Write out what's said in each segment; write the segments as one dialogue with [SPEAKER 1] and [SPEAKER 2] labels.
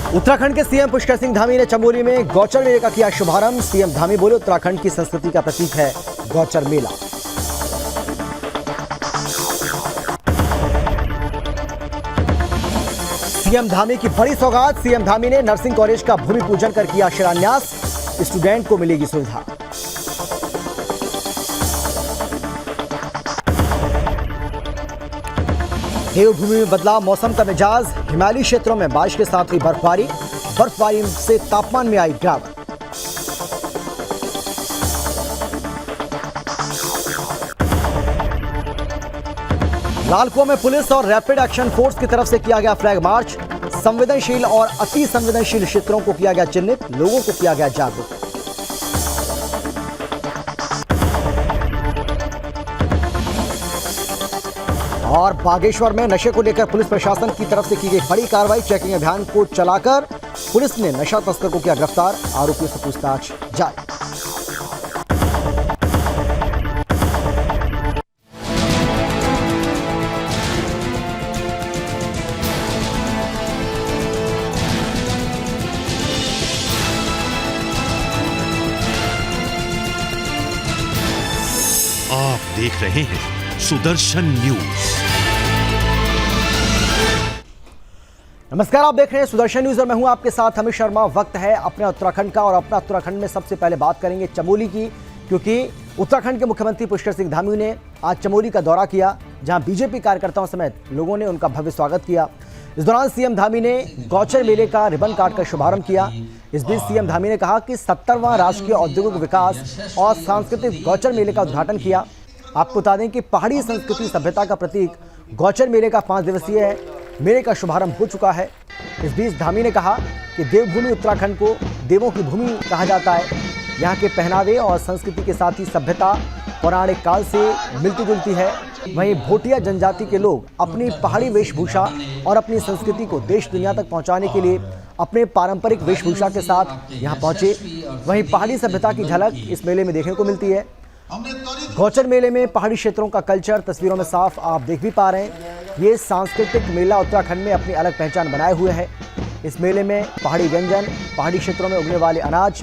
[SPEAKER 1] उत्तराखंड के सीएम पुष्कर सिंह धामी ने चमोली में गौचर मेले का किया शुभारंभ। सीएम धामी बोले, उत्तराखंड की संस्कृति का प्रतीक है गौचर मेला। सीएम धामी की बड़ी सौगात। सीएम धामी ने नर्सिंग कॉलेज का भूमि पूजन कर किया शिलान्यास। स्टूडेंट को मिलेगी सुविधा। देवभूमि में बदला मौसम का मिजाज। हिमालयी क्षेत्रों में बारिश के साथ हुई बर्फबारी से तापमान में आई गिरावट। लालकुआं में पुलिस और रैपिड एक्शन फोर्स की तरफ से किया गया फ्लैग मार्च। संवेदनशील और अति संवेदनशील क्षेत्रों को किया गया चिन्हित, लोगों को किया गया जागरूक। और बागेश्वर में नशे को लेकर पुलिस प्रशासन की तरफ से की गई बड़ी कार्रवाई। चेकिंग अभियान को चलाकर पुलिस ने नशा तस्कर को किया गिरफ्तार। आरोपियों से पूछताछ जारी।
[SPEAKER 2] आप देख रहे हैं सुदर्शन न्यूज।
[SPEAKER 1] नमस्कार, आप देख रहे हैं सुदर्शन न्यूज और मैं हूं आपके साथ अमित शर्मा। वक्त है अपने उत्तराखंड का और अपना उत्तराखंड में सबसे पहले बात करेंगे चमोली की, क्योंकि उत्तराखंड के मुख्यमंत्री पुष्कर सिंह धामी ने आज चमोली का दौरा किया, जहां बीजेपी कार्यकर्ताओं समेत लोगों ने उनका भव्य स्वागत किया। इस दौरान सीएम धामी ने गौचर मेले का रिबन काटकर शुभारंभ किया। इस बीच सीएम धामी ने कहा कि 70वां राष्ट्रीय औद्योगिक विकास और सांस्कृतिक गौचर मेले का उद्घाटन किया। आपको बता दें कि पहाड़ी संस्कृति सभ्यता का प्रतीक गौचर मेले का 5 दिवसीय मेले का शुभारंभ हो चुका है। इस बीच धामी ने कहा कि देवभूमि उत्तराखंड को देवों की भूमि कहा जाता है। यहाँ के पहनावे और संस्कृति के साथ ही सभ्यता पौराणिक काल से मिलती जुलती है। वहीं भोटिया जनजाति के लोग अपनी पहाड़ी वेशभूषा और अपनी संस्कृति को देश दुनिया तक पहुँचाने के लिए अपने पारंपरिक वेशभूषा के साथ यहाँ पहुँचे। वहीं पहाड़ी सभ्यता की झलक इस मेले में देखने को मिलती है। गौचर मेले में पहाड़ी क्षेत्रों का कल्चर तस्वीरों में साफ आप देख भी पा रहे हैं। ये सांस्कृतिक मेला उत्तराखंड में अपनी अलग पहचान बनाए हुए है। इस मेले में पहाड़ी व्यंजन, पहाड़ी क्षेत्रों में उगने वाले अनाज,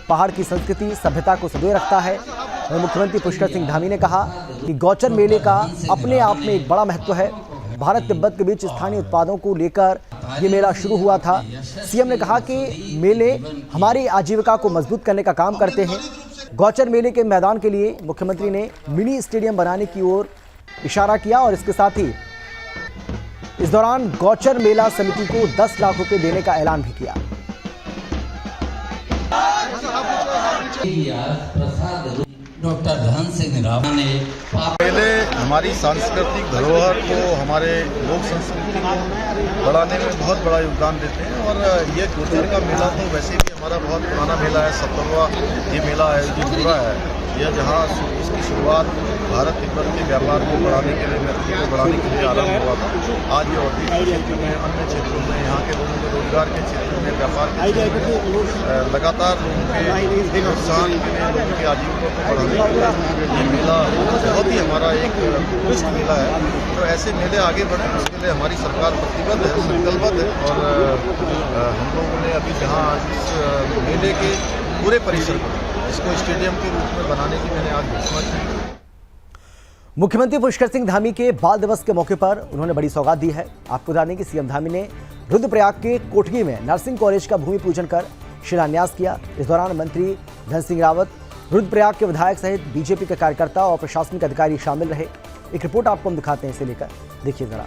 [SPEAKER 1] पहाड़ की संस्कृति सभ्यता को संजोए रखता है। वहीं मुख्यमंत्री पुष्कर सिंह धामी ने कहा कि गौचर मेले का अपने आप में एक बड़ा महत्व है। भारत तिब्बत के बीच स्थानीय उत्पादों को लेकर ये मेला शुरू हुआ था। सीएम ने कहा कि मेले हमारी आजीविका को मजबूत करने का काम करते हैं। गौचर मेले के मैदान के लिए मुख्यमंत्री ने मिनी स्टेडियम बनाने की ओर इशारा किया और इसके साथ ही इस दौरान गौचर मेला समिति को 10 लाख रुपए देने का ऐलान भी किया।
[SPEAKER 3] डॉक्टर धन सिंह रावत ने
[SPEAKER 4] मेले हमारी सांस्कृतिक धरोहर को, हमारे लोक संस्कृति को बढ़ाने में बहुत बड़ा योगदान देते हैं। और ये गौचर का मेला तो वैसे भी हमारा बहुत पुराना मेला है। 70वां ये मेला है जो पूरा है। यह जहाँ इसकी शुरुआत भारत तिब्बत के व्यापार को बढ़ाने के लिए, व्यक्ति को बढ़ाने के लिए आरंभ हुआ था। आज ये औद्योगिक क्षेत्र में, अन्य क्षेत्रों में, यहाँ के लोगों के रोजगार के क्षेत्र में, व्यापार के क्षेत्र में लगातार लोगों के प्रोत्साहन के लिए, लोगों की आजीविका को बढ़ाने के लिए ये मेला बहुत ही हमारा एक उत्कृष्ट मेला है। तो ऐसे मेले आगे बढ़े, उसके लिए हमारी सरकार प्रतिबद्ध है, संकल्पबद्ध है। और हम लोगों ने अभी जहाँ इस मेले के पूरे परिसर को इसको स्टेडियम के रूप में बनाने की मैंने आज घोषणा की।
[SPEAKER 1] मुख्यमंत्री पुष्कर सिंह धामी के बाल दिवस के मौके पर उन्होंने बड़ी सौगात दी है। आपको बता दें कि सीएम धामी ने रुद्रप्रयाग के कोटगी में नर्सिंग कॉलेज का भूमि पूजन कर शिलान्यास किया। इस दौरान मंत्री धन सिंह रावत, रुद्रप्रयाग के विधायक सहित बीजेपी के कार्यकर्ता और प्रशासनिक अधिकारी शामिल रहे। एक रिपोर्ट आपको हम दिखाते हैं, इसे लेकर देखिए जरा।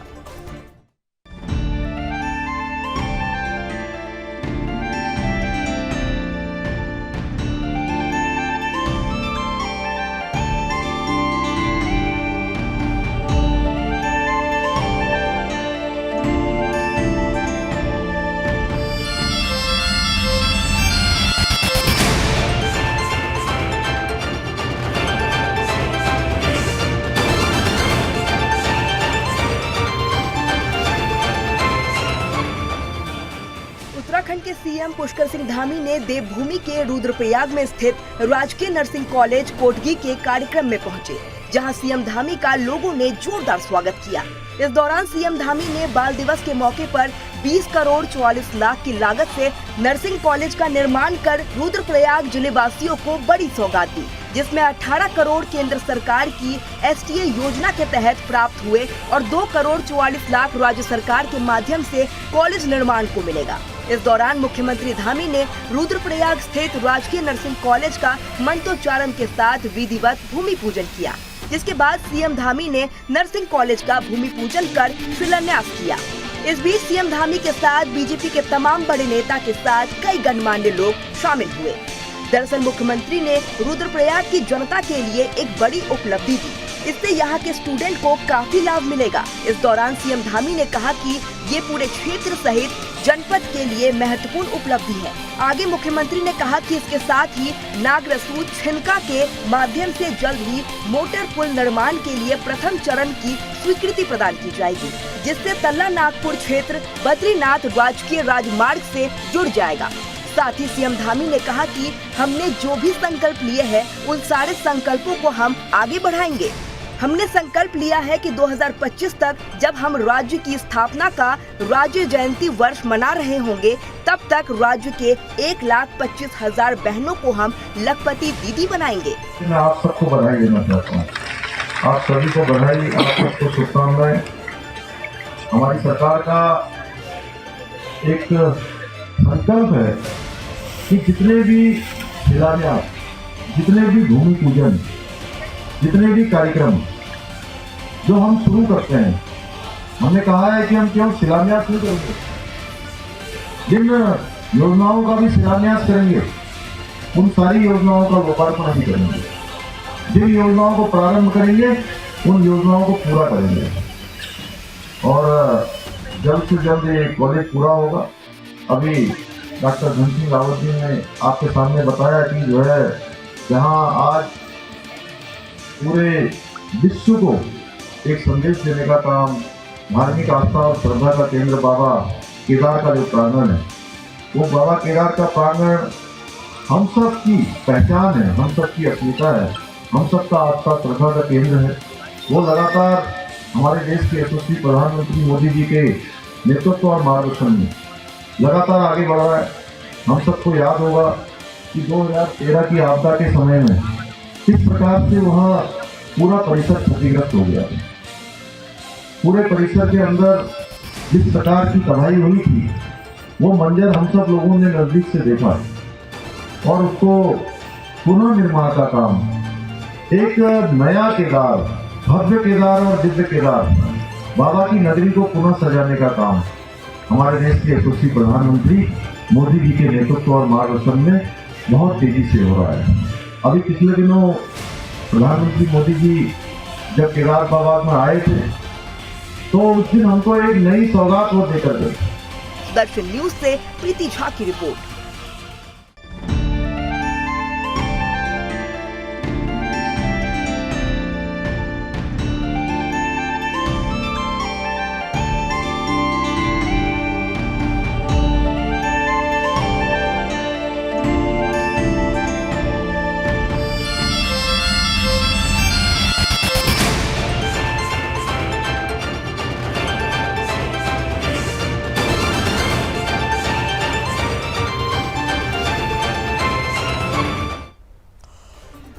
[SPEAKER 5] उत्तराखंड के सीएम पुष्कर सिंह धामी ने देवभूमि के रुद्रप्रयाग में स्थित राजकीय नर्सिंग कॉलेज कोटगी के कार्यक्रम में पहुंचे, जहां सीएम धामी का लोगों ने जोरदार स्वागत किया। इस दौरान सीएम धामी ने बाल दिवस के मौके पर 20 करोड़ 44 लाख की लागत से नर्सिंग कॉलेज का निर्माण कर रुद्रप्रयाग जिले वासियों को बड़ी सौगात दी, जिसमें 18 करोड़ केंद्र सरकार की STA योजना के तहत प्राप्त हुए और 2 करोड़ 44 लाख राज्य सरकार के माध्यम से कॉलेज निर्माण को मिलेगा। इस दौरान मुख्यमंत्री धामी ने रुद्रप्रयाग स्थित राजकीय नर्सिंग कॉलेज का मंत्रोच्चारण के साथ विधिवत भूमि पूजन किया, जिसके बाद सीएम धामी ने नर्सिंग कॉलेज का भूमि पूजन कर शिलान्यास किया। इस बीच सीएम धामी के साथ बीजेपी के तमाम बड़े नेता के साथ कई गणमान्य लोग शामिल हुए। दरअसल मुख्यमंत्री ने रुद्रप्रयाग की जनता के लिए एक बड़ी उपलब्धि दी, इससे यहाँ के स्टूडेंट को काफी लाभ मिलेगा। इस दौरान सीएम धामी ने कहा कि ये पूरे क्षेत्र सहित जनपद के लिए महत्वपूर्ण उपलब्धि है। आगे मुख्यमंत्री ने कहा कि इसके साथ ही नागरसू छिनका के माध्यम से जल्द ही मोटर पुल निर्माण के लिए प्रथम चरण की स्वीकृति प्रदान की जाएगी, जिससे तल्ला नागपुर क्षेत्र बद्रीनाथ राजकीय राजमार्ग से जुड़ जाएगा। साथ ही सीएम धामी ने कहा कि हमने जो भी संकल्प लिए हैं, उन सारे संकल्पों को हम आगे बढ़ाएंगे। हमने संकल्प लिया है कि 2025 तक जब हम राज्य की स्थापना का राज्य जयंती वर्ष मना रहे होंगे, तब तक राज्य के 1,25,000 बहनों को हम लखपति दीदी बनाएंगे।
[SPEAKER 6] मैं आप सबको बधाई देना चाहता हूँ। आप सभी को बधाई, आप सबको शुभकामनाएं। हमारी सरकार का एक संकल्प है कि जितने भी शिलान्यास, जितने भी भूमि पूजन, जितने भी कार्यक्रम जो हम शुरू करते हैं, हमने कहा है कि हम केवल शिलान्यास नहीं करेंगे, जिन योजनाओं का भी शिलान्यास करेंगे उन सारी योजनाओं का लोकार्पण भी करेंगे। जिन योजनाओं को प्रारंभ करेंगे उन योजनाओं को पूरा करेंगे और जल्द से जल्द ये कॉलेज पूरा होगा। अभी डॉक्टर धन सिंह रावत जी ने आपके सामने बताया कि जो है जहाँ आज पूरे विश्व को एक संदेश देने का काम, धार्मिक आस्था और श्रद्धा का केंद्र बाबा केदार का जो प्रांगण है, वो बाबा केदार का प्रांगण हम सब की पहचान है, हम सब की अस्मिता है, हम सब का आस्था श्रद्धा का केंद्र है। वो लगातार हमारे देश के यशस्वी प्रधानमंत्री मोदी जी के नेतृत्व और मार्गदर्शन में लगातार आगे बढ़ रहा है। हम सबको याद होगा कि 2013 की आपदा के समय में किस प्रकार से वहाँ पूरा परिसर क्षतिग्रस्त हो गया। पूरे परिसर के अंदर जिस प्रकार की तबाही हुई थी, वो मंजर हम सब लोगों ने नजदीक से देखा और उसको पुनर्निर्माण का काम, एक नया केदार, भव्य केदार और दिव्य केदार, बाबा की नगरी को पुनः सजाने का काम हमारे देश के यशस्वी प्रधानमंत्री मोदी जी के नेतृत्व और मार्गदर्शन में बहुत तेजी से हो रहा है। अभी पिछले दिनों प्रधानमंत्री मोदी जी जब केदार बाबा में आए थे, तो उस दिन हमको एक नई सौगात वो देकर गए।
[SPEAKER 5] दर्शन न्यूज से प्रीति झा की रिपोर्ट।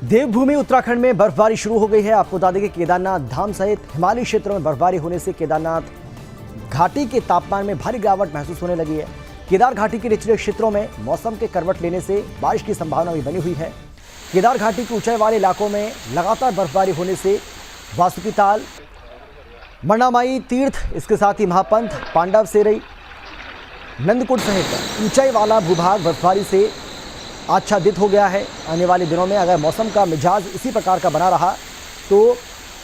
[SPEAKER 1] देवभूमि उत्तराखंड में बर्फबारी शुरू हो गई है। आपको बता दें कि केदारनाथ धाम सहित हिमालयी क्षेत्रों में बर्फबारी होने से केदारनाथ घाटी के तापमान में भारी गिरावट महसूस होने लगी है। केदार घाटी के निचले क्षेत्रों में मौसम के करवट लेने से बारिश की संभावना भी बनी हुई है। केदार घाटी के ऊंचाई वाले इलाकों में लगातार बर्फबारी होने से वासुकीताल, मरणामाई तीर्थ, इसके साथ ही महापंथ, पांडव सेरई, नंदकुट सहित ऊंचाई वाला भूभाग बर्फबारी से आच्छादित हो गया है। आने वाले दिनों में अगर मौसम का मिजाज इसी प्रकार का बना रहा तो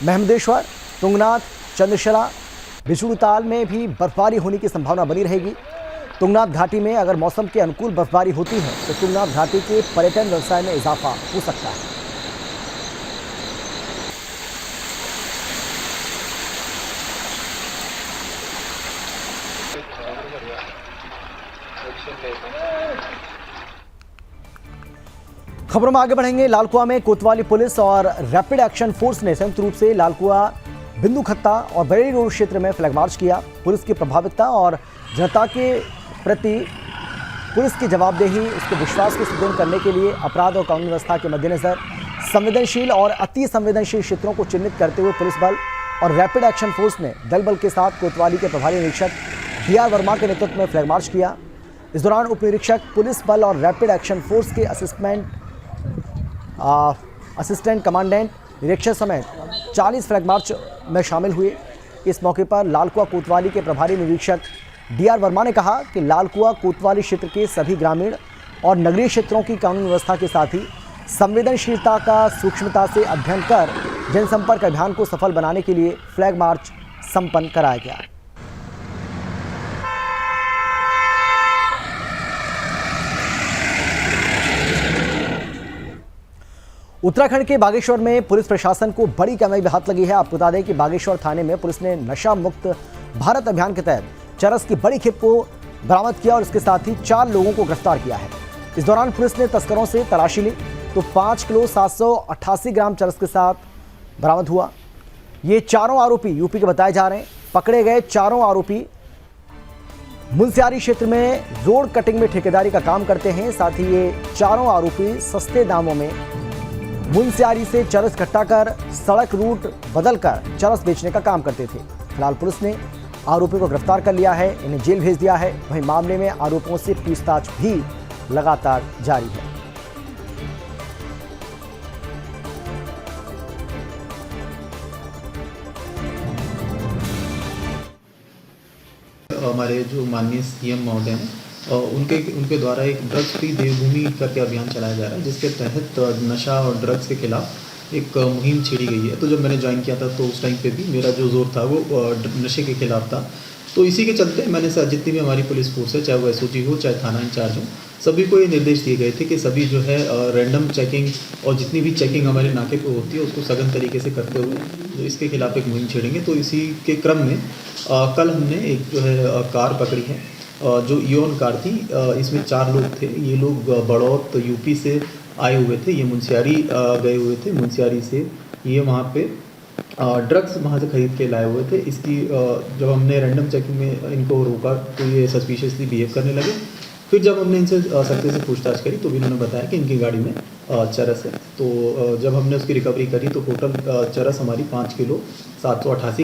[SPEAKER 1] महमदेश्वर, तुंगनाथ, चंद्रशिला, बिछुड़ताल में भी बर्फबारी होने की संभावना बनी रहेगी। तुंगनाथ घाटी में अगर मौसम के अनुकूल बर्फबारी होती है तो तुंगनाथ घाटी के पर्यटन व्यवसाय में इजाफा हो सकता है। खबरों में आगे बढ़ेंगे। लालकुआ में कोतवाली पुलिस और रैपिड एक्शन फोर्स ने संयुक्त रूप से लालकुआ, बिंदु खत्ता और बरेली रोड क्षेत्र में फ्लैग मार्च किया। पुलिस की प्रभाविता और जनता के प्रति पुलिस की जवाबदेही, उसके विश्वास को सुदृढ़ करने के लिए अपराध और कानून व्यवस्था के मद्देनजर संवेदनशील और अति संवेदनशील क्षेत्रों को चिन्हित करते हुए पुलिस बल और रैपिड एक्शन फोर्स ने दल बल के साथ कोतवाली के प्रभारी निरीक्षक DR वर्मा के नेतृत्व में फ्लैग मार्च किया। इस दौरान उप निरीक्षक पुलिस बल और रैपिड एक्शन फोर्स के असिस्टेंट कमांडेंट निरीक्षक समेत 40 फ्लैग मार्च में शामिल हुए। इस मौके पर लालकुआ कोतवाली के प्रभारी निरीक्षक DR वर्मा ने कहा कि लालकुआ कोतवाली क्षेत्र के सभी ग्रामीण और नगरीय क्षेत्रों की कानून व्यवस्था के साथ ही संवेदनशीलता का सूक्ष्मता से अध्ययन कर जनसंपर्क अभियान को सफल बनाने के लिए फ्लैग मार्च संपन्न कराया गया। उत्तराखंड के बागेश्वर में पुलिस प्रशासन को बड़ी कार्रवाई में हाथ लगी है। आपको बता दें कि बागेश्वर थाने में पुलिस ने नशा मुक्त भारत अभियान के तहत चरस की बड़ी खेप को बरामद किया और इसके साथ ही 4 लोगों को गिरफ्तार किया है। इस दौरान पुलिस ने तस्करों से तलाशी ली तो 5 किलो 788 ग्राम चरस के साथ बरामद हुआ। ये चारों आरोपी यूपी के बताए जा रहे हैं। पकड़े गए चारों आरोपी मुनस्यारी क्षेत्र में रोड कटिंग में ठेकेदारी का काम करते हैं। साथ ही ये चारों आरोपी सस्ते दामों में मुनस्यारी से चरस इकट्ठा कर सड़क रूट बदलकर चरस बेचने का काम करते थे। फिलहाल पुलिस ने आरोपी को गिरफ्तार कर लिया है, इन्हें जेल भेज दिया है। वहीं मामले में आरोपियों से पूछताछ भी लगातार जारी है।
[SPEAKER 7] हमारे जो माननीय CM महोदय हैं उनके द्वारा एक ड्रग्स फ्री देवभूमि करके अभियान चलाया जा रहा है, जिसके तहत नशा और ड्रग्स के खिलाफ एक मुहिम छेड़ी गई है। तो जब मैंने ज्वाइन किया था तो उस टाइम पे भी मेरा जो जोर था वो नशे के खिलाफ था। तो इसी के चलते मैंने जितनी भी हमारी पुलिस फोर्स है, चाहे वो SOG हो चाहे थाना इंचार्ज हो, सभी को ये निर्देश दिए गए थे कि सभी जो है रैंडम चेकिंग और जितनी भी चेकिंग हमारे नाके पे होती है उसको सघन तरीके से करते हुए जो इसके खिलाफ एक मुहिम छेड़ेंगे। तो इसी के क्रम में कल हमने एक जो है कार पकड़ी है, जो इयोन कार थी। इसमें 4 लोग थे। ये लोग बड़ौत यूपी से आए हुए थे। ये मुनस्यारी गए हुए थे। मुनस्यारी से ये वहाँ पे ड्रग्स वहाँ से खरीद के लाए हुए थे। इसकी जब हमने रैंडम चेकिंग में इनको रोका तो ये सस्पिशियसली बिहेव करने लगे। फिर जब हमने इनसे सख्ती से पूछताछ करी तो भी इन्होंने बताया कि इनकी गाड़ी में चरस है। तो जब हमने उसकी रिकवरी करी तो टोटल चरस हमारी 5 किलो 788।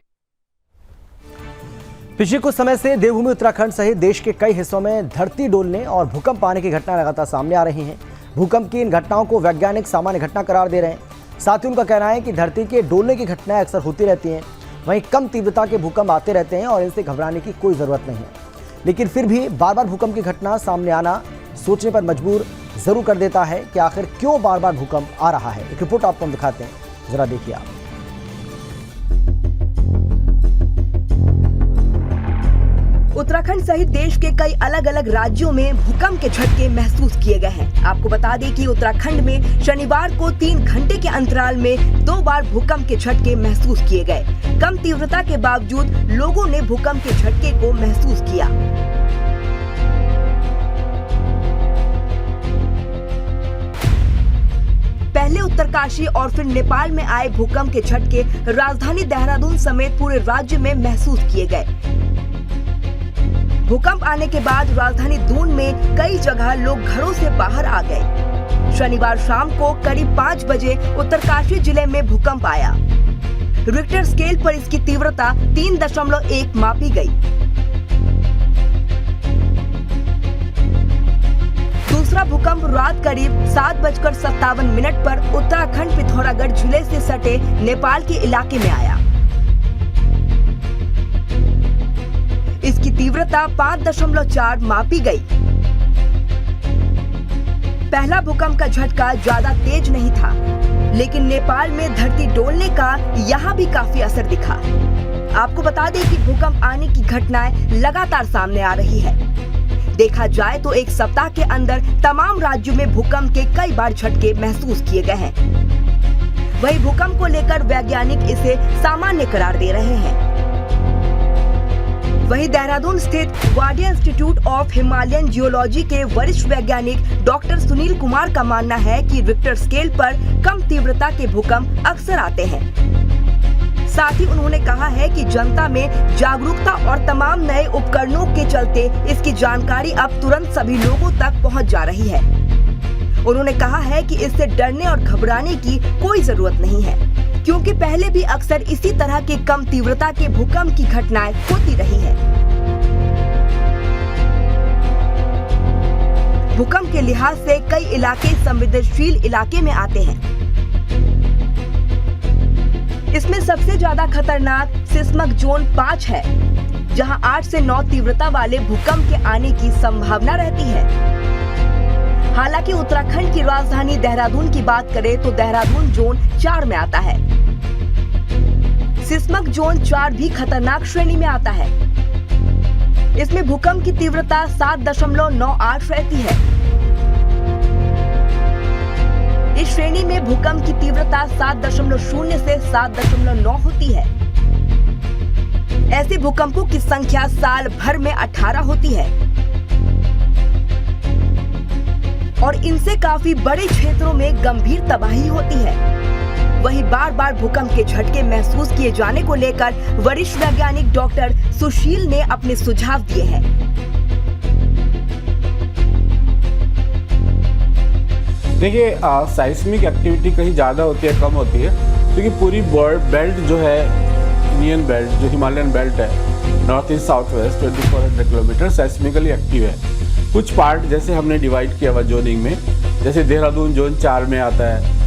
[SPEAKER 1] पिछले कुछ समय से देवभूमि उत्तराखंड सहित देश के कई हिस्सों में धरती डोलने और भूकंप आने की घटनाएं लगातार सामने आ रही हैं। भूकंप की इन घटनाओं को वैज्ञानिक सामान्य घटना करार दे रहे हैं। साथ ही उनका कहना है कि धरती के डोलने की घटनाएं अक्सर होती रहती हैं, वहीं कम तीव्रता के भूकंप आते रहते हैं और इनसे घबराने की कोई ज़रूरत नहीं है। लेकिन फिर भी बार बार भूकंप की घटना सामने आना सोचने पर मजबूर जरूर कर देता है कि आखिर क्यों बार बार भूकंप आ रहा है। एक रिपोर्ट आपको हम दिखाते हैं, जरा देखिए आप।
[SPEAKER 5] उत्तराखंड सहित देश के कई अलग अलग राज्यों में भूकंप के झटके महसूस किए गए हैं। आपको बता दें कि उत्तराखंड में शनिवार को 3 घंटे के अंतराल में 2 बार भूकंप के झटके महसूस किए गए। कम तीव्रता के बावजूद लोगों ने भूकंप के झटके को महसूस किया। पहले उत्तरकाशी और फिर नेपाल में आए भूकंप के झटके राजधानी देहरादून समेत पूरे राज्य में महसूस किए गए। भूकंप आने के बाद राजधानी दून में कई जगह लोग घरों से बाहर आ गए। शनिवार शाम को करीब 5 बजे उत्तरकाशी जिले में भूकंप आया। रिक्टर स्केल पर इसकी तीव्रता 3.1 मापी गई। दूसरा भूकंप रात करीब 7:57 पर उत्तराखंड पिथौरागढ़ जिले से सटे नेपाल के इलाके में आया। इसकी तीव्रता 5.4 मापी गई। पहला भूकंप का झटका ज्यादा तेज नहीं था, लेकिन नेपाल में धरती डोलने का यहाँ भी काफी असर दिखा। आपको बता दें कि भूकंप आने की घटनाएं लगातार सामने आ रही है। देखा जाए तो एक सप्ताह के अंदर तमाम राज्यों में भूकंप के कई बार झटके महसूस किए गए हैं। वहीं भूकंप को लेकर वैज्ञानिक इसे सामान्य करार दे रहे हैं। वहीं देहरादून स्थित Wadia institute of Himalayan geology के वरिष्ठ वैज्ञानिक डॉक्टर सुनील कुमार का मानना है कि रिक्टर स्केल पर कम तीव्रता के भूकंप अक्सर आते हैं। साथ ही उन्होंने कहा है कि जनता में जागरूकता और तमाम नए उपकरणों के चलते इसकी जानकारी अब तुरंत सभी लोगों तक पहुंच जा रही है। उन्होंने कहा है कि इससे डरने और घबराने की कोई जरूरत नहीं है, क्योंकि पहले भी अक्सर इसी तरह के कम तीव्रता के भूकंप की घटनाएं होती रही हैं। भूकंप के लिहाज से कई इलाके संवेदनशील इलाके में आते हैं। इसमें सबसे ज्यादा खतरनाक सिस्मिक जोन 5 है, जहां 8 से 9 तीव्रता वाले भूकंप के आने की संभावना रहती है। हालांकि उत्तराखंड की राजधानी देहरादून की बात करें तो देहरादून जोन 4 में आता है। सिस्मिक जोन 4 भी खतरनाक श्रेणी में आता है। इसमें भूकंप की तीव्रता 7.98 रहती है। इस श्रेणी में भूकंप की तीव्रता 7.0 से 7.9 होती है। ऐसे भूकंपों की संख्या साल भर में 18 होती है और इनसे काफी बड़े क्षेत्रों में गंभीर तबाही होती है। वहीं बार बार भूकंप के झटके महसूस किए जाने को लेकर वरिष्ठ वैज्ञानिक डॉक्टर सुशील ने अपने सुझाव दिए हैं।
[SPEAKER 8] देखिए, साइस्मिक एक्टिविटी कहीं ज़्यादा होती है कम होती है, क्योंकि पूरी बेल्ट जो है इंडियन बेल्ट, जो हिमालयन बेल्ट है, north east south west 2400 kilometre seismically active है। कुछ पार्ट जैसे हमने डिवाइड किया हुआ जोनिंग में, जैसे देहरादून जोन 4 में आता है,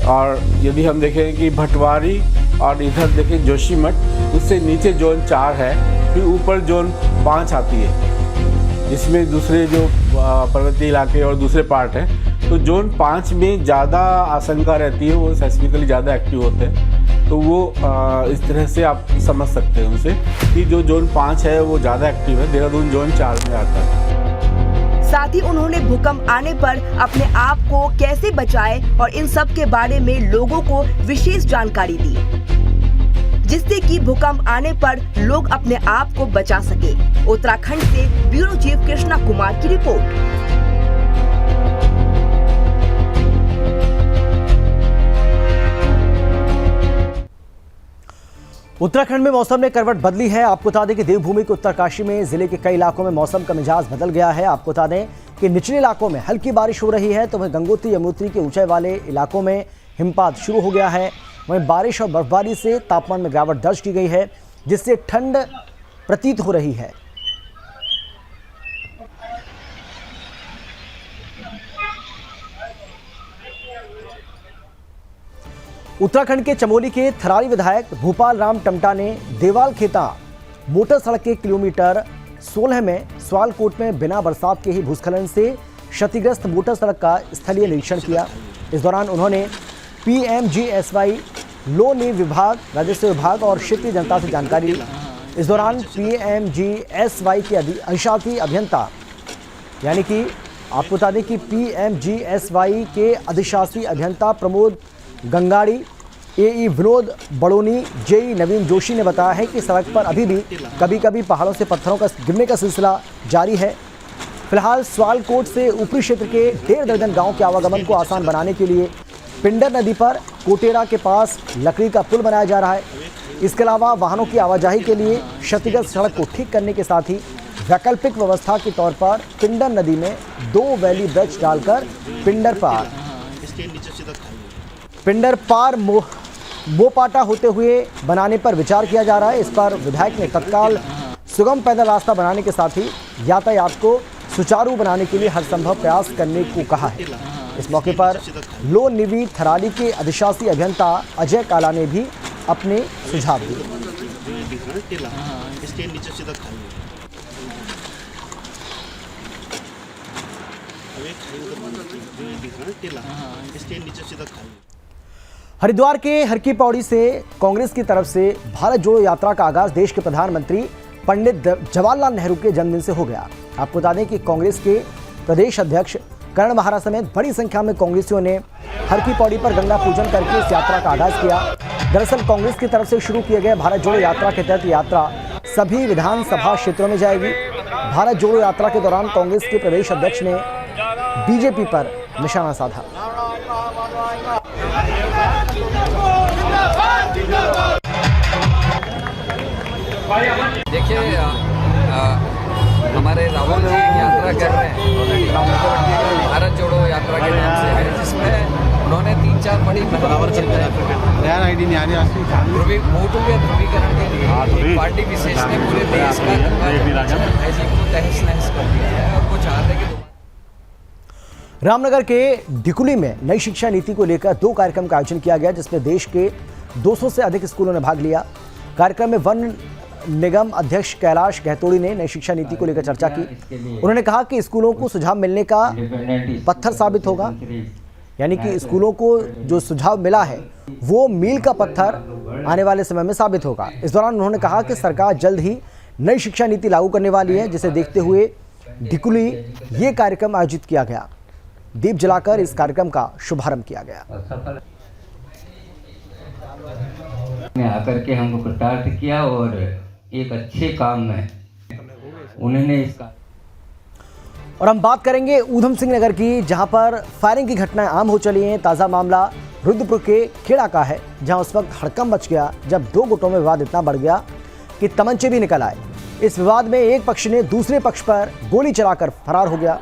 [SPEAKER 8] और यदि हम देखें कि भटवारी और इधर देखें जोशीमठ, उससे नीचे जोन 4 है, फिर ऊपर जोन 5 आती है, जिसमें दूसरे जो पर्वतीय इलाके और दूसरे पार्ट हैं। तो जोन 5 में ज़्यादा आशंका रहती है, वो सेस्मिकली ज़्यादा एक्टिव होते हैं। तो वो इस तरह से आप समझ सकते हैं उनसे कि जो जोन 5 है वो ज़्यादा एक्टिव है, देहरादून जोन 4 में आता है।
[SPEAKER 5] साथ ही उन्होंने भूकंप आने पर अपने आप को कैसे बचाए और इन सब के बारे में लोगों को विशेष जानकारी दी, जिससे कि भूकंप आने पर लोग अपने आप को बचा सके। उत्तराखंड से ब्यूरो चीफ कृष्णा कुमार की रिपोर्ट।
[SPEAKER 1] उत्तराखंड में मौसम ने करवट बदली है। आपको बता दें कि देवभूमि के उत्तरकाशी में जिले के कई इलाकों में मौसम का मिजाज बदल गया है। आपको बता दें कि निचले इलाकों में हल्की बारिश हो रही है, तो वहीं गंगोत्री यमुनोत्री के ऊंचाई वाले इलाकों में हिमपात शुरू हो गया है। वहीं बारिश और बर्फबारी से तापमान में गिरावट दर्ज की गई है, जिससे ठंड प्रतीत हो रही है। उत्तराखंड के चमोली के थराली विधायक भूपाल राम टमटा ने देवाल खेता मोटर सड़क के किलोमीटर 16 में स्वालकोट में बिना बरसात के ही भूस्खलन से क्षतिग्रस्त मोटर सड़क का स्थलीय निरीक्षण किया। इस दौरान उन्होंने PMGSY लो नीव विभाग, राजस्व विभाग और क्षेत्रीय जनता से जानकारी ली। इस दौरान PMGSY के अधिशासी अभियंता यानी कि आपको बता दें कि PMGSY के अधिशासी अभियंता प्रमोद गंगाड़ी, AE विनोद बड़ोनी, JE नवीन जोशी ने बताया है कि सड़क पर अभी भी कभी कभी पहाड़ों से पत्थरों का गिरने का सिलसिला जारी है। फिलहाल स्वालकोट से ऊपरी क्षेत्र के 1.5 दर्जन गाँव के आवागमन को आसान बनाने के लिए पिंडर नदी पर कोटेरा के पास लकड़ी का पुल बनाया जा रहा है। इसके अलावा वाहनों की आवाजाही के लिए क्षतिग्रस्त सड़क को ठीक करने के साथ ही वैकल्पिक व्यवस्था के तौर पर पिंडर नदी में 2 वैली ब्रिज डालकर पिंडर पार मोपाटा होते हुए बनाने पर विचार किया जा रहा है। इस पर विधायक ने तत्काल सुगम पैदल रास्ता बनाने के साथ ही यातायात को सुचारू बनाने के लिए हर संभव प्रयास करने को कहा है। इस मौके पर लो निवी थराली के अधिशासी अभियंता अजय काला ने भी अपने सुझाव दिए। हरिद्वार के हर की पौड़ी से कांग्रेस की तरफ से भारत जोड़ो यात्रा का आगाज देश के प्रधानमंत्री पंडित जवाहरलाल नेहरू के जन्मदिन से हो गया। आपको बता दें कि कांग्रेस के प्रदेश अध्यक्ष करण महारा समेत बड़ी संख्या में कांग्रेसियों ने हर की पौड़ी पर गंगा पूजन करके इस यात्रा का आगाज किया। दरअसल कांग्रेस की तरफ से शुरू किए गए भारत जोड़ो यात्रा के तहत यात्रा सभी विधानसभा क्षेत्रों में जाएगी। भारत जोड़ो यात्रा के दौरान कांग्रेस के प्रदेश अध्यक्ष ने बीजेपी पर निशाना साधा।
[SPEAKER 9] देखिए हमारे राहुल जी यात्रा कर रहे हैं भारत जोड़ो यात्रा के नाम से है, जिसमें उन्होंने 3-4 बड़ी वोटों के ध्रुवीकरण के लिए पार्टी विशेष ने पूरे देश का जी को तहस नहस कर दिया है और वो चाहते कि
[SPEAKER 1] रामनगर के ढिकुली में नई शिक्षा नीति को लेकर 2 कार्यक्रम का आयोजन किया गया, जिसमें देश के 200 से अधिक स्कूलों ने भाग लिया। कार्यक्रम में वन निगम अध्यक्ष कैलाश गहतोड़ी ने नई शिक्षा नीति को लेकर चर्चा की। उन्होंने कहा कि स्कूलों को सुझाव मिलने का पत्थर साबित होगा, यानी कि स्कूलों को जो सुझाव मिला है वो मील का पत्थर आने वाले समय में साबित होगा। इस दौरान उन्होंने कहा कि सरकार जल्द ही नई शिक्षा नीति लागू करने वाली है, जिसे देखते हुए ढिकुली ये कार्यक्रम आयोजित किया गया। दीप जलाकर इस कार्यक्रम का शुभारंभ किया गया।
[SPEAKER 10] आकर के हमको कृतार्थ किया और एक अच्छे काम में उन्होंने इसका।
[SPEAKER 1] और हम बात करेंगे ऊधम सिंह नगर की, जहां पर फायरिंग की घटनाएं आम हो चली हैं। ताज़ा मामला रुद्रपुर के खेड़ा का है, जहां उस वक्त हड़कंप मच गया जब 2 गुटों में विवाद इतना बढ़ गया कि तमंचे भी निकल आए। इस विवाद में एक पक्ष ने दूसरे पक्ष पर गोली चलाकर फरार हो गया।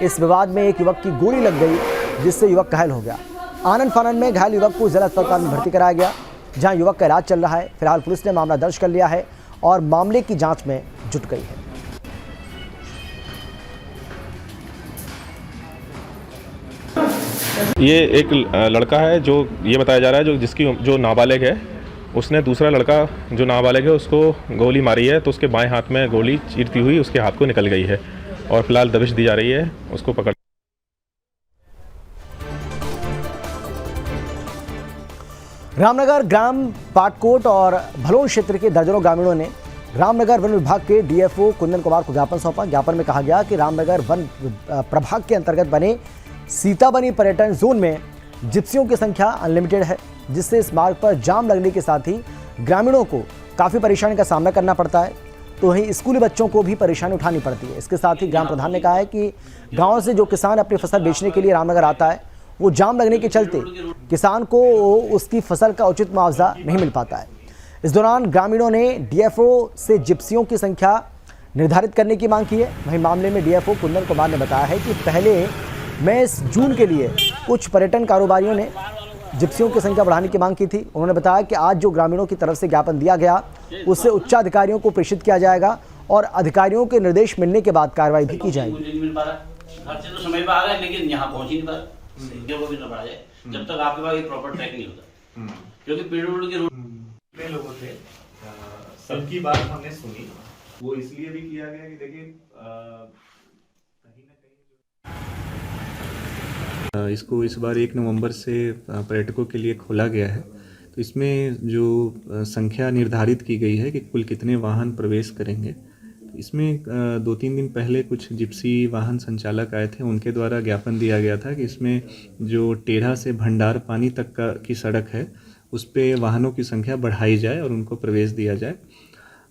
[SPEAKER 1] इस विवाद में एक युवक की गोली लग गई, जिससे युवक घायल हो गया। आनन फानन में घायल युवक को जिला अस्पताल में भर्ती कराया गया, जहां युवक का इलाज चल रहा है। फिलहाल पुलिस ने मामला दर्ज कर लिया है और मामले की जांच में जुट गई है।
[SPEAKER 11] ये एक लड़का है जो ये बताया जा रहा है जो नाबालिग है, उसने दूसरा लड़का जो नाबालिग है उसको गोली मारी है, तो उसके बाएं हाथ में गोली चीरती हुई उसके हाथ को निकल गई है और फिलहाल दबिश दी जा रही है उसको पकड़।
[SPEAKER 1] रामनगर ग्राम पाटकोट और भलोन क्षेत्र के दर्जनों ग्रामीणों ने रामनगर वन विभाग के डीएफओ कुंदन कुमार को ज्ञापन सौंपा। ज्ञापन में कहा गया कि रामनगर वन प्रभाग के अंतर्गत बने सीताबनी पर्यटन जोन में जिप्सियों की संख्या अनलिमिटेड है, जिससे इस मार्ग पर जाम लगने के साथ ही ग्रामीणों को काफ़ी परेशानी का सामना करना पड़ता है, तो वहीं स्कूली बच्चों को भी परेशानी उठानी पड़ती है। इसके साथ ही ग्राम प्रधान ने कहा है कि गाँव से जो किसान अपनी फसल बेचने के लिए रामनगर आता है, वो जाम लगने के चलते किसान को उसकी फसल का उचित मुआवजा नहीं मिल पाता है। इस दौरान ग्रामीणों ने डीएफओ से जिप्सियों की संख्या निर्धारित करने की मांग की है। वहीं मामले में डीएफओ कुंदन कुमार ने बताया है कि पहले मई जून के लिए कुछ पर्यटन कारोबारियों ने जिप्सियों की संख्या बढ़ाने की मांग की थी। उन्होंने बताया कि आज जो ग्रामीणों की तरफ से ज्ञापन दिया गया उससे उच्चाधिकारियों को प्रेषित किया जाएगा और अधिकारियों के निर्देश मिलने के बाद कार्रवाई भी की जाएगी।
[SPEAKER 12] जब तक आपके पास एक प्रॉपर ट्रैक नहीं होता, क्योंकि पेड़ के रूट में लोगों थे, सबकी बात हमने सुनी। वो इसलिए भी किया गया कि देखिए
[SPEAKER 7] इसको इस बार 1 नवंबर से पर्यटकों के लिए खोला गया है। तो इसमें जो संख्या निर्धारित की गई है कि कुल कितने वाहन प्रवेश करेंगे, इसमें 2-3 दिन पहले कुछ जिप्सी वाहन संचालक आए थे, उनके द्वारा ज्ञापन दिया गया था कि इसमें जो टेढ़ा से भंडार पानी तक की सड़क है उस पे वाहनों की संख्या बढ़ाई जाए और उनको प्रवेश दिया जाए।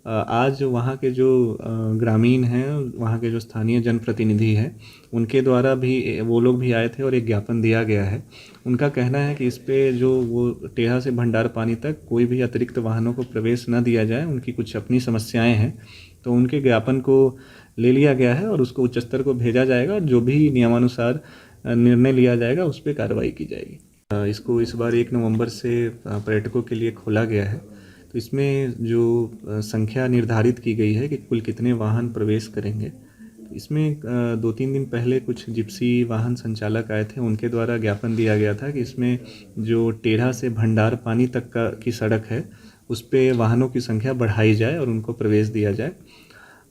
[SPEAKER 7] आज वहाँ के जो ग्रामीण हैं, वहाँ के जो स्थानीय जनप्रतिनिधि हैं, उनके द्वारा भी वो लोग भी आए थे और एक ज्ञापन दिया गया है। उनका कहना है कि इस पे जो वो टेढ़ा से भंडार पानी तक कोई भी अतिरिक्त वाहनों को प्रवेश न दिया जाए, उनकी कुछ अपनी समस्याएं हैं, तो उनके ज्ञापन को ले लिया गया है और उसको उच्च स्तर को भेजा जाएगा। जो भी नियमानुसार निर्णय लिया जाएगा उस पर कार्रवाई की जाएगी। इसको इस बार 1 नवंबर से पर्यटकों के लिए खोला गया है। तो इसमें जो संख्या निर्धारित की गई है कि कुल कितने वाहन प्रवेश करेंगे, तो इसमें 2-3 दिन पहले कुछ जिप्सी वाहन संचालक आए थे, उनके द्वारा ज्ञापन दिया गया था कि इसमें जो टेढ़ा से भंडार पानी तक की सड़क है उस पे वाहनों की संख्या बढ़ाई जाए और उनको प्रवेश दिया जाए।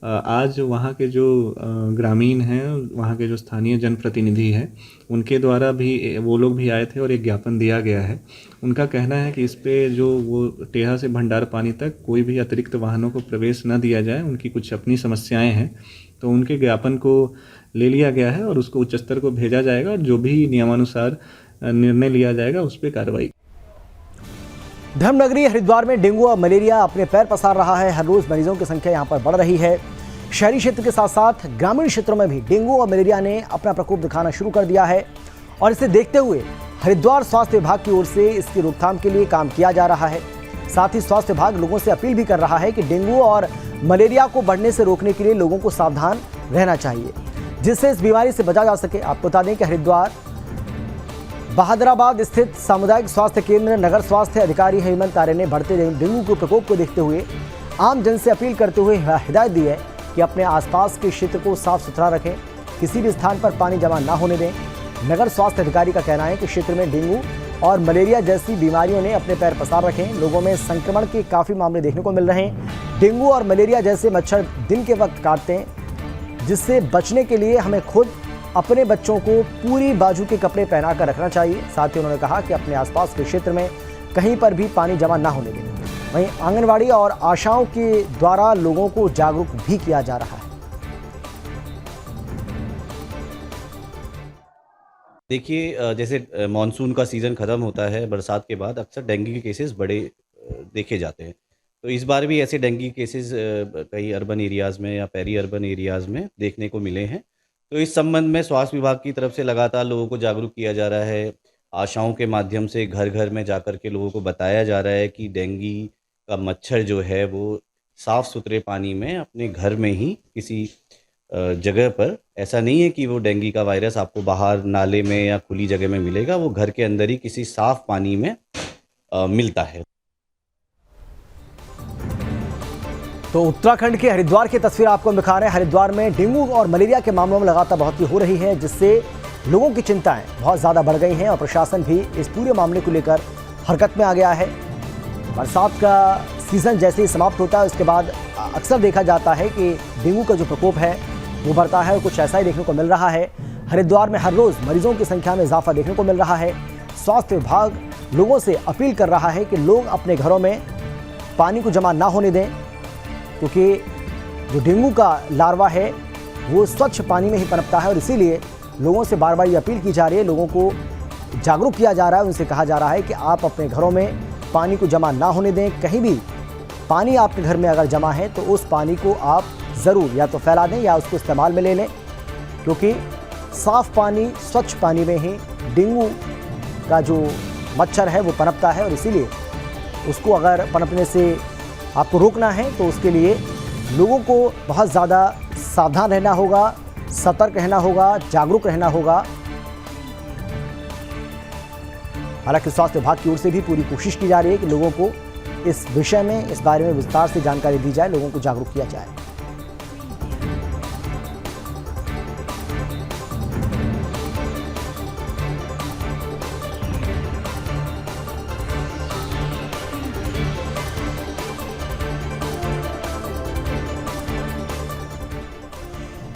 [SPEAKER 7] आज वहाँ के जो ग्रामीण हैं, वहाँ के जो स्थानीय जनप्रतिनिधि हैं, उनके द्वारा भी वो लोग भी आए थे और एक ज्ञापन दिया गया है। उनका कहना है कि इस पे जो वो टेढ़ा से भंडार पानी तक कोई भी अतिरिक्त वाहनों को प्रवेश न दिया जाए, उनकी कुछ अपनी समस्याएं हैं, तो उनके ज्ञापन को ले लिया गया है और उसको उच्च स्तर को भेजा जाएगा और जो भी नियमानुसार निर्णय लिया जाएगा उस पर कार्रवाई।
[SPEAKER 1] धर्मनगरी हरिद्वार में डेंगू और मलेरिया अपने पैर पसार रहा है। हर रोज मरीजों की संख्या यहां पर बढ़ रही है। शहरी क्षेत्र के साथ साथ ग्रामीण क्षेत्रों में भी डेंगू और मलेरिया ने अपना प्रकोप दिखाना शुरू कर दिया है और इसे देखते हुए हरिद्वार स्वास्थ्य विभाग की ओर से इसकी रोकथाम के लिए काम किया जा रहा है। साथ ही स्वास्थ्य विभाग लोगों से अपील भी कर रहा है कि डेंगू और मलेरिया को बढ़ने से रोकने के लिए लोगों को सावधान रहना चाहिए, जिससे इस बीमारी से बचा जा सके। आपको बता दें कि हरिद्वार बहादुराबाद स्थित सामुदायिक स्वास्थ्य केंद्र नगर स्वास्थ्य अधिकारी हेमंत आर्य ने बढ़ते डेंगू के प्रकोप को देखते हुए आम जन से अपील करते हुए हिदायत दी है कि अपने आसपास के क्षेत्र को साफ सुथरा रखें, किसी भी स्थान पर पानी जमा ना होने दें। नगर स्वास्थ्य अधिकारी का कहना है कि क्षेत्र में डेंगू और मलेरिया जैसी बीमारियों ने अपने पैर पसार रखे हैं। लोगों में संक्रमण के काफ़ी मामले देखने को मिल रहे हैं। डेंगू और मलेरिया जैसे मच्छर दिन के वक्त काटते हैं, जिससे बचने के लिए हमें खुद अपने बच्चों को पूरी बाजू के कपड़े पहना कर रखना चाहिए। साथ ही उन्होंने कहा कि अपने आसपास के क्षेत्र में कहीं पर भी पानी जमा ना होने दें। वहीं आंगनवाड़ी और आशाओं के द्वारा लोगों को जागरूक भी किया जा रहा है।
[SPEAKER 13] देखिए, जैसे मानसून का सीज़न ख़त्म होता है, बरसात के बाद अक्सर डेंगू के केसेस बड़े देखे जाते हैं। तो इस बार भी ऐसे डेंगू केसेस कई अर्बन एरियाज़ में या पेरी अर्बन एरियाज़ में देखने को मिले हैं। तो इस संबंध में स्वास्थ्य विभाग की तरफ से लगातार लोगों को जागरूक किया जा रहा है। आशाओं के माध्यम से घर घर में जाकर के लोगों को बताया जा रहा है कि डेंगू का मच्छर जो है वो साफ़ सुथरे पानी में अपने घर में ही किसी जगह पर, ऐसा नहीं है कि वो डेंगू का वायरस आपको बाहर नाले में या खुली जगह में मिलेगा, वो घर के अंदर ही किसी साफ़ पानी में मिलता है।
[SPEAKER 1] तो उत्तराखंड के हरिद्वार की तस्वीर आपको हम दिखा रहे हैं। हरिद्वार में डेंगू और मलेरिया के मामलों में लगातार बढ़ोतरी हो रही है, जिससे लोगों की चिंताएं बहुत ज़्यादा बढ़ गई हैं और प्रशासन भी इस पूरे मामले को लेकर हरकत में आ गया है। बरसात का सीज़न जैसे ही समाप्त होता है, उसके बाद अक्सर देखा जाता है कि डेंगू का जो प्रकोप है वो बढ़ता है और कुछ ऐसा ही देखने को मिल रहा है। हरिद्वार में हर रोज़ मरीजों की संख्या में इजाफा देखने को मिल रहा है। स्वास्थ्य विभाग लोगों से अपील कर रहा है कि लोग अपने घरों में पानी को जमा ना होने दें, क्योंकि जो डेंगू का लार्वा है वो स्वच्छ पानी में ही पनपता है और इसीलिए लोगों से बार बार ये अपील की जा रही है, लोगों को जागरूक किया जा रहा है, उनसे कहा जा रहा है कि आप अपने घरों में पानी को जमा ना होने दें। कहीं भी पानी आपके घर में अगर जमा है तो उस पानी को आप ज़रूर या तो फैला दें या उसको इस्तेमाल में ले लें, क्योंकि साफ़ पानी, स्वच्छ पानी में ही डेंगू का जो मच्छर है वो पनपता है और इसीलिए उसको अगर पनपने से आपको रोकना है तो उसके लिए लोगों को बहुत ज़्यादा सावधान रहना होगा, सतर्क रहना होगा, जागरूक रहना होगा। हालांकि स्वास्थ्य विभाग की ओर से भी पूरी कोशिश की जा रही है कि लोगों को इस विषय में, इस बारे में विस्तार से जानकारी दी जाए, लोगों को जागरूक किया जाए।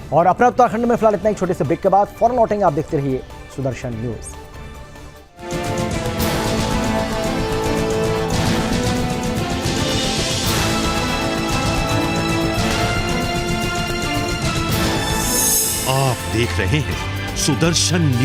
[SPEAKER 1] और अपना उत्तराखंड में फिलहाल इतना ही। छोटे से ब्रेक के बाद फौरन लौटेंगे। आप देखते रहिए सुदर्शन न्यूज।
[SPEAKER 2] आप देख रहे हैं सुदर्शन न्यूज।